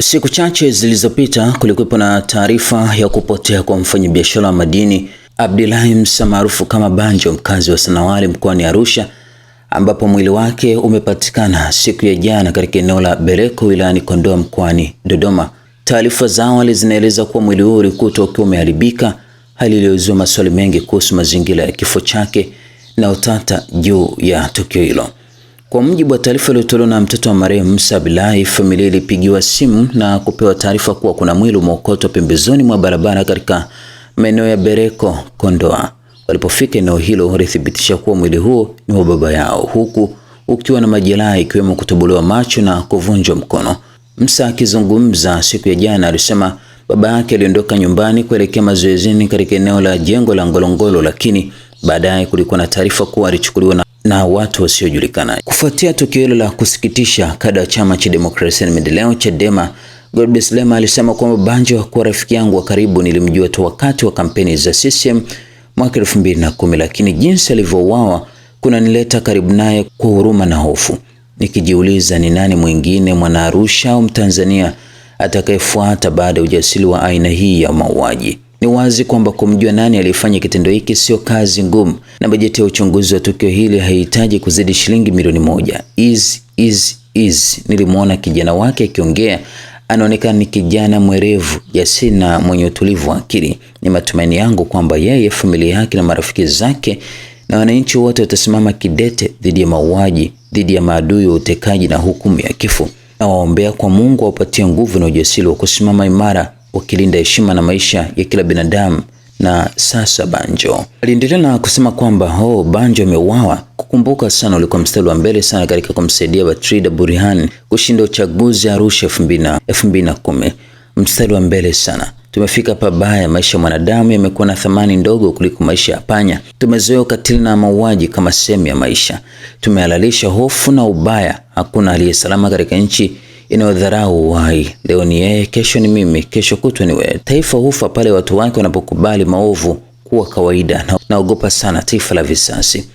Siku chache zilizopita kulikuwa na taarifa ya kupotea kwa mfanyabiashara wa madini Abdullahi Msa maarufu kama Banjo, mkazi wa Sanawari mkoani Arusha, ambapo mwili wake umepatikana siku ya jana katika eneo la Bereko wilayani Kondoa mkoani Dodoma. Taarifa za awali zinaeleza kuwa mwili huo ulikutwa ukiwa umeharibika, hali iliyozua maswali mengi kuhusu mazingira ya kifo chake na utata juu ya tukio hilo. Kwa mujibu wa taarifa iliyotolewa na mtoto wa marehemu Msa Abdullahi, familia ilipigiwa simu na kupewa taarifa kuwa kuna mwili umeokotwa pembezoni mwa barabara katika maeneo ya Bereko, Kondoa. Walipofika eneo hilo, walithibitisha kuwa mwili huo ni wa baba yao, huku ukiwa na majeraha ikiwemo kutobolewa macho na kuvunjwa mkono. Msa akizungumza siku ya jana alisema baba yake aliondoka nyumbani kuelekea mazoezini katika eneo la jengo la Ngolongolo, lakini baadaye kulikuwa na taarifa kuwa alichukuliwa na watu wasiojulikana. Kufuatia tukio hilo la kusikitisha, kada wa chama cha demokrasia na maendeleo Chadema Godbless Lema alisema kwamba Banjo hakuwa rafiki yangu wa karibu, nilimjua tu wakati wa kampeni za CCM mwaka 2010, lakini jinsi alivyouawa kunanileta karibu naye kwa huruma na hofu, nikijiuliza ni nani mwingine mwana Arusha au Mtanzania atakayefuata baada ya ujasiri wa aina hii ya mauaji. Ni wazi kwamba kumjua nani aliyefanya kitendo hiki sio kazi ngumu, na bajeti ya uchunguzi wa tukio hili haihitaji kuzidi shilingi milioni 1. Nilimwona kijana wake akiongea, anaonekana ni kijana mwerevu, jasiri na mwenye utulivu wa akili. Ni matumaini yangu kwamba yeye, familia yake na marafiki zake na wananchi wote watasimama kidete dhidi ya mauaji, dhidi ya maadui wa utekaji na hukumu ya kifo. Na waombea kwa Mungu awapatie nguvu na ujasiri wa kusimama imara, wakilinda heshima na maisha ya kila binadamu. Na sasa Banjo aliendelea na kusema kwamba Banjo ameuawa. Kukumbuka sana ulikuwa mstari wa mbele sana katika kumsaidia Batrida Burhan kushinda uchaguzi Arusha 2010. Mstari wa mbele sana. Tumefika pabaya, maisha ya mwanadamu yamekuwa na thamani ndogo kuliko maisha ya panya. Tumezoea ukatili na mauaji kama sehemu ya maisha. Tumehalalisha hofu na ubaya. Hakuna aliye salama katika nchi inayodharau uhai. Leo ni yeye, kesho ni mimi, kesho kutwa ni wewe. Taifa hufa pale watu wake wanapokubali maovu kuwa kawaida. Naogopa sana taifa la visasi.